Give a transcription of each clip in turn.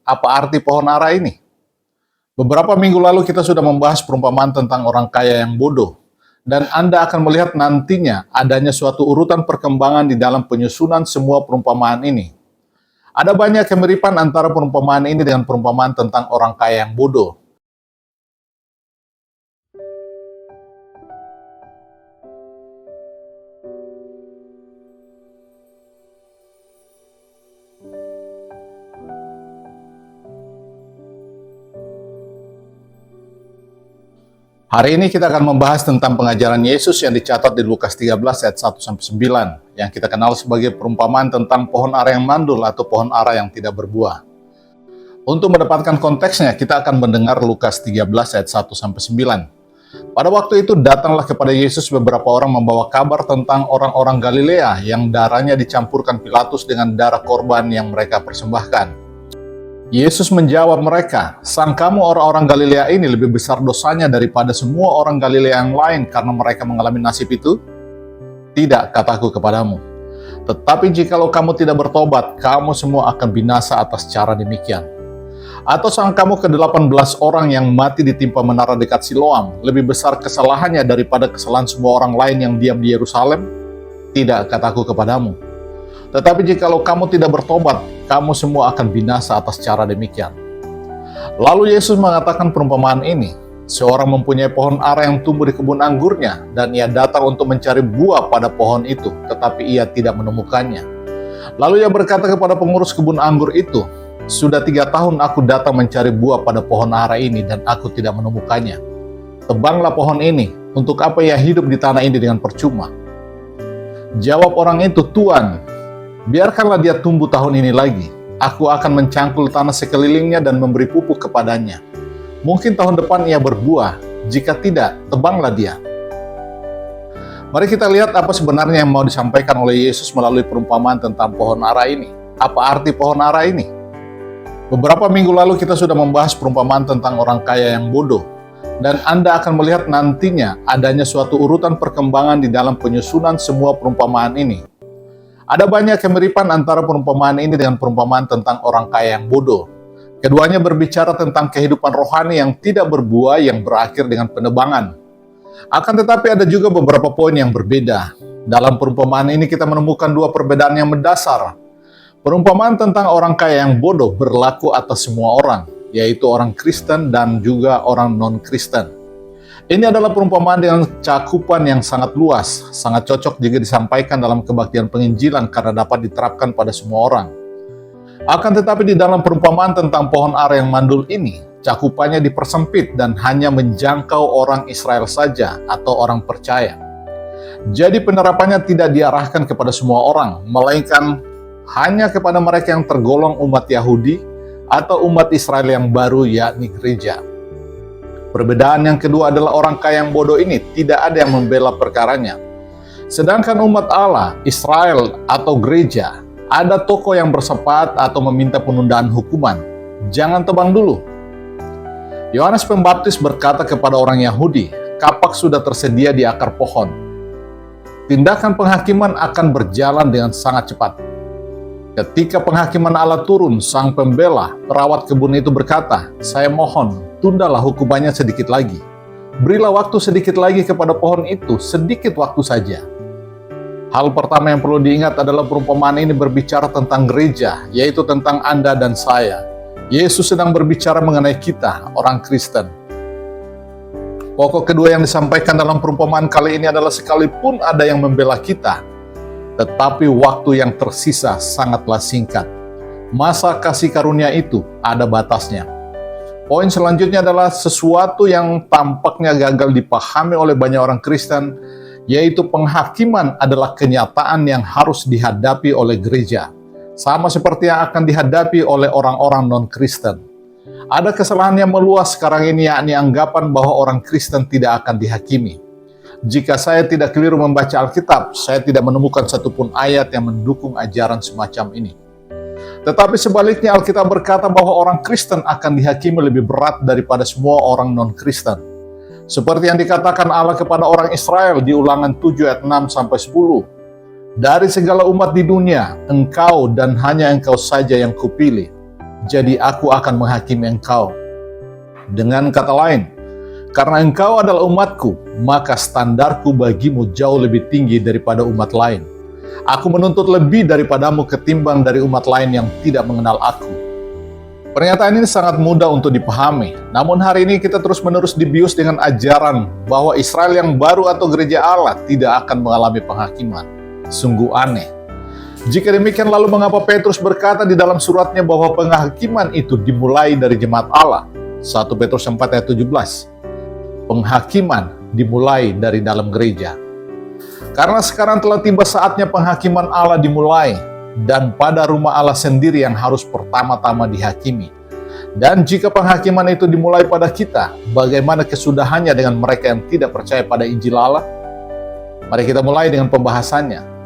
Apa arti pohon ara ini? Beberapa minggu lalu kita sudah membahas perumpamaan tentang orang kaya yang bodoh. Dan Anda akan melihat nantinya adanya suatu urutan perkembangan di dalam penyusunan semua perumpamaan ini. Ada banyak kemiripan antara perumpamaan ini dengan perumpamaan tentang orang kaya yang bodoh. Hari ini kita akan membahas tentang pengajaran Yesus yang dicatat di Lukas 13 ayat 1-9 yang kita kenal sebagai perumpamaan tentang pohon ara yang mandul atau pohon ara yang tidak berbuah. Untuk mendapatkan konteksnya, kita akan mendengar Lukas 13 ayat 1-9. Pada waktu itu datanglah kepada Yesus beberapa orang membawa kabar tentang orang-orang Galilea yang darahnya dicampurkan Pilatus dengan darah korban yang mereka persembahkan. Yesus menjawab mereka, "Sangkamu orang-orang Galilea ini lebih besar dosanya daripada semua orang Galilea yang lain karena mereka mengalami nasib itu? Tidak, kataku kepadamu. Tetapi jikalau kamu tidak bertobat, kamu semua akan binasa atas cara demikian. Atau sangkamu ke-18 orang yang mati ditimpa menara dekat Siloam lebih besar kesalahannya daripada kesalahan semua orang lain yang diam di Yerusalem? Tidak, kataku kepadamu. Tetapi jikalau kamu tidak bertobat, kamu semua akan binasa atas cara demikian." Lalu Yesus mengatakan perumpamaan ini. Seorang mempunyai pohon ara yang tumbuh di kebun anggurnya, dan ia datang untuk mencari buah pada pohon itu, tetapi ia tidak menemukannya. Lalu ia berkata kepada pengurus kebun anggur itu, "Sudah 3 tahun aku datang mencari buah pada pohon ara ini, dan aku tidak menemukannya. Tebanglah pohon ini, untuk apa ia hidup di tanah ini dengan percuma?" Jawab orang itu, "Tuan, biarkanlah dia tumbuh tahun ini lagi. Aku akan mencangkul tanah sekelilingnya dan memberi pupuk kepadanya. Mungkin tahun depan ia berbuah, jika tidak, tebanglah dia." Mari kita lihat apa sebenarnya yang mau disampaikan oleh Yesus melalui perumpamaan tentang pohon ara ini. Apa arti pohon ara ini? Beberapa minggu lalu kita sudah membahas perumpamaan tentang orang kaya yang bodoh. Dan Anda akan melihat nantinya adanya suatu urutan perkembangan di dalam penyusunan semua perumpamaan ini. Ada banyak kemiripan antara perumpamaan ini dengan perumpamaan tentang orang kaya yang bodoh. Keduanya berbicara tentang kehidupan rohani yang tidak berbuah yang berakhir dengan penebangan. Akan tetapi ada juga beberapa poin yang berbeda. Dalam perumpamaan ini kita menemukan dua perbedaan yang mendasar. Perumpamaan tentang orang kaya yang bodoh berlaku atas semua orang, yaitu orang Kristen dan juga orang non-Kristen. Ini adalah perumpamaan dengan cakupan yang sangat luas, sangat cocok jika disampaikan dalam kebaktian penginjilan karena dapat diterapkan pada semua orang. Akan tetapi di dalam perumpamaan tentang pohon ara yang mandul ini, cakupannya dipersempit dan hanya menjangkau orang Israel saja atau orang percaya. Jadi penerapannya tidak diarahkan kepada semua orang, melainkan hanya kepada mereka yang tergolong umat Yahudi atau umat Israel yang baru, yakni gereja. Perbedaan yang kedua adalah orang kaya yang bodoh ini tidak ada yang membela perkaranya. Sedangkan umat Allah, Israel atau gereja, ada tokoh yang bersepakat atau meminta penundaan hukuman. Jangan tebang dulu. Yohanes Pembaptis berkata kepada orang Yahudi, "Kapak sudah tersedia di akar pohon." Tindakan penghakiman akan berjalan dengan sangat cepat. Ketika penghakiman Allah turun, sang pembela, perawat kebun itu berkata, "Saya mohon, tundalah hukumannya sedikit lagi. Berilah waktu sedikit lagi kepada pohon itu, sedikit waktu saja." Hal pertama yang perlu diingat adalah perumpamaan ini berbicara tentang gereja, yaitu tentang Anda dan saya. Yesus sedang berbicara mengenai kita, orang Kristen. Pokok kedua yang disampaikan dalam perumpamaan kali ini adalah sekalipun ada yang membela kita, tetapi waktu yang tersisa sangatlah singkat. Masa kasih karunia itu ada batasnya. Poin selanjutnya adalah sesuatu yang tampaknya gagal dipahami oleh banyak orang Kristen, yaitu penghakiman adalah kenyataan yang harus dihadapi oleh gereja, sama seperti yang akan dihadapi oleh orang-orang non-Kristen. Ada kesalahan yang meluas sekarang ini, yakni anggapan bahwa orang Kristen tidak akan dihakimi. Jika saya tidak keliru membaca Alkitab, saya tidak menemukan satupun ayat yang mendukung ajaran semacam ini. Tetapi sebaliknya Alkitab berkata bahwa orang Kristen akan dihakimi lebih berat daripada semua orang non-Kristen. Seperti yang dikatakan Allah kepada orang Israel di Ulangan 7 ayat 6-10. "Dari segala umat di dunia, engkau dan hanya engkau saja yang kupilih. jadi aku akan menghakimi engkau. Dengan kata lain, karena engkau adalah umatku, maka standarku bagimu jauh lebih tinggi daripada umat lain. Aku menuntut lebih daripadamu ketimbang dari umat lain yang tidak mengenal aku. Pernyataan ini sangat mudah untuk dipahami, namun hari ini kita terus-menerus dibius dengan ajaran bahwa Israel yang baru atau gereja Allah tidak akan mengalami penghakiman. Sungguh aneh. Jika demikian, lalu mengapa Petrus berkata di dalam suratnya bahwa penghakiman itu dimulai dari jemaat Allah? 1 Petrus 4 ayat 17. Penghakiman dimulai dari dalam gereja. Karena sekarang telah tiba saatnya penghakiman Allah dimulai, dan pada rumah Allah sendiri yang harus pertama-tama dihakimi. Dan jika penghakiman itu dimulai pada kita, bagaimana kesudahannya dengan mereka yang tidak percaya pada Injil Allah? Mari kita mulai dengan pembahasannya.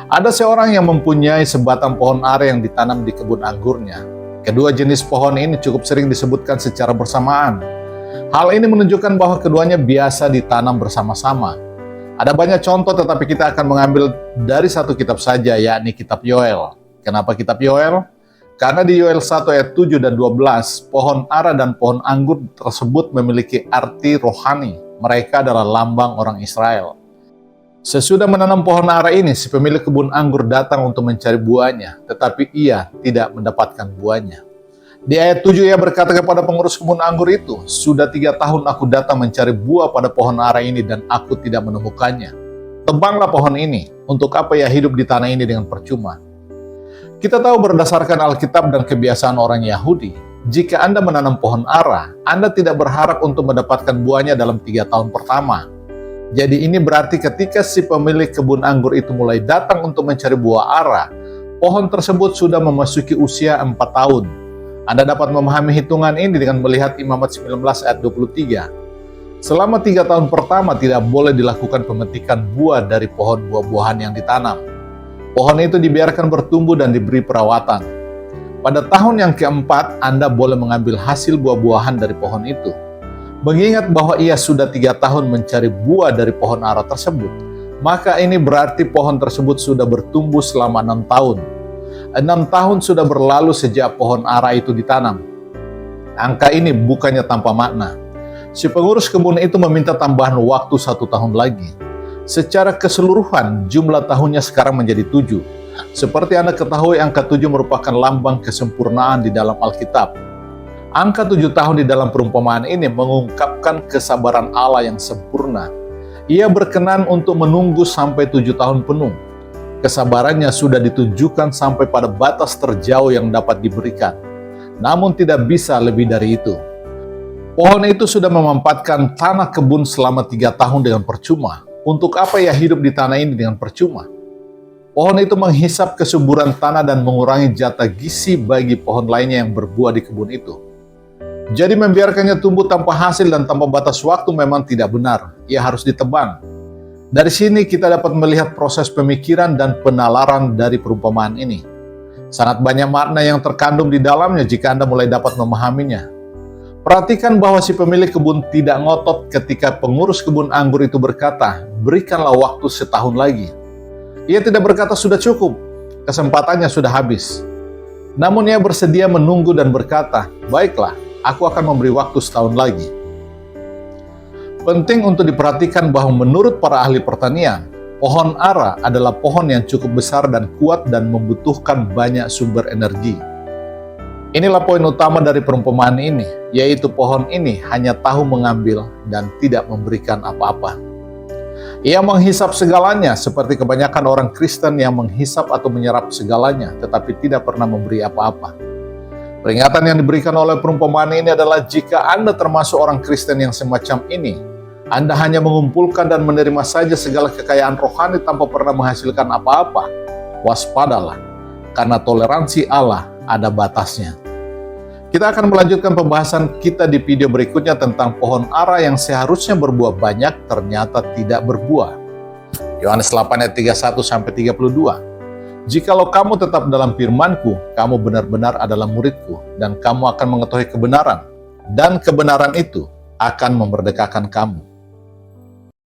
Ada seorang yang mempunyai sebatang pohon ara yang ditanam di kebun anggurnya. Kedua jenis pohon ini cukup sering disebutkan secara bersamaan. Hal ini menunjukkan bahwa keduanya biasa ditanam bersama-sama. Ada banyak contoh, tetapi kita akan mengambil dari satu kitab saja, yakni kitab Yoel. Kenapa kitab Yoel? Karena di Yoel 1 ayat 7 dan 12, pohon ara dan pohon anggur tersebut memiliki arti rohani. Mereka adalah lambang orang Israel. Sesudah menanam pohon ara ini, si pemilik kebun anggur datang untuk mencari buahnya, tetapi ia tidak mendapatkan buahnya. Di ayat 7 ia berkata kepada pengurus kebun anggur itu, "Sudah 3 tahun aku datang mencari buah pada pohon ara ini dan aku tidak menemukannya. Tebanglah pohon ini, untuk apa ia hidup di tanah ini dengan percuma?" Kita tahu berdasarkan Alkitab dan kebiasaan orang Yahudi, jika Anda menanam pohon ara, Anda tidak berharap untuk mendapatkan buahnya dalam 3 tahun pertama. Jadi ini berarti ketika si pemilik kebun anggur itu mulai datang untuk mencari buah ara, pohon tersebut sudah memasuki usia 4 tahun. Anda dapat memahami hitungan ini dengan melihat Imamat 19 ayat 23. Selama 3 tahun pertama tidak boleh dilakukan pemetikan buah dari pohon buah-buahan yang ditanam. Pohon itu dibiarkan bertumbuh dan diberi perawatan. Pada tahun yang keempat, Anda boleh mengambil hasil buah-buahan dari pohon itu. Mengingat bahwa ia sudah 3 tahun mencari buah dari pohon ara tersebut, maka ini berarti pohon tersebut sudah bertumbuh selama 6 tahun. 6 tahun sudah berlalu sejak pohon ara itu ditanam. Angka ini bukannya tanpa makna. Si pengurus kebun itu meminta tambahan waktu 1 tahun lagi. Secara keseluruhan, jumlah tahunnya sekarang menjadi 7. Seperti Anda ketahui, angka 7 merupakan lambang kesempurnaan di dalam Alkitab. Angka 7 tahun di dalam perumpamaan ini mengungkapkan kesabaran Allah yang sempurna. Ia berkenan untuk menunggu sampai 7 tahun penuh. Kesabarannya sudah ditujukan sampai pada batas terjauh yang dapat diberikan. Namun tidak bisa lebih dari itu. Pohon itu sudah memampatkan tanah kebun selama 3 tahun dengan percuma. Untuk apa ia hidup di tanah ini dengan percuma? Pohon itu menghisap kesuburan tanah dan mengurangi jatah gizi bagi pohon lainnya yang berbuah di kebun itu. Jadi membiarkannya tumbuh tanpa hasil dan tanpa batas waktu memang tidak benar. Ia harus ditebang. Dari sini kita dapat melihat proses pemikiran dan penalaran dari perumpamaan ini. Sangat banyak makna yang terkandung di dalamnya jika Anda mulai dapat memahaminya. Perhatikan bahwa si pemilik kebun tidak ngotot ketika pengurus kebun anggur itu berkata, "Berikanlah waktu 1 tahun lagi." Ia tidak berkata sudah cukup, kesempatannya sudah habis. Namun ia bersedia menunggu dan berkata, "Baiklah, aku akan memberi waktu 1 tahun lagi." Penting untuk diperhatikan bahwa menurut para ahli pertanian, pohon ara adalah pohon yang cukup besar dan kuat dan membutuhkan banyak sumber energi. Inilah poin utama dari perumpamaan ini, yaitu pohon ini hanya tahu mengambil dan tidak memberikan apa-apa. Ia menghisap segalanya seperti kebanyakan orang Kristen yang menghisap atau menyerap segalanya, tetapi tidak pernah memberi apa-apa. Peringatan yang diberikan oleh perumpamaan ini adalah jika Anda termasuk orang Kristen yang semacam ini, Anda hanya mengumpulkan dan menerima saja segala kekayaan rohani tanpa pernah menghasilkan apa-apa. Waspadalah, karena toleransi Allah ada batasnya. Kita akan melanjutkan pembahasan kita di video berikutnya tentang pohon ara yang seharusnya berbuah banyak ternyata tidak berbuah. Yohanes 8 ayat 31-32. "Jikalau kamu tetap dalam firman-Ku, kamu benar-benar adalah murid-Ku, dan kamu akan mengetahui kebenaran, dan kebenaran itu akan memerdekakan kamu."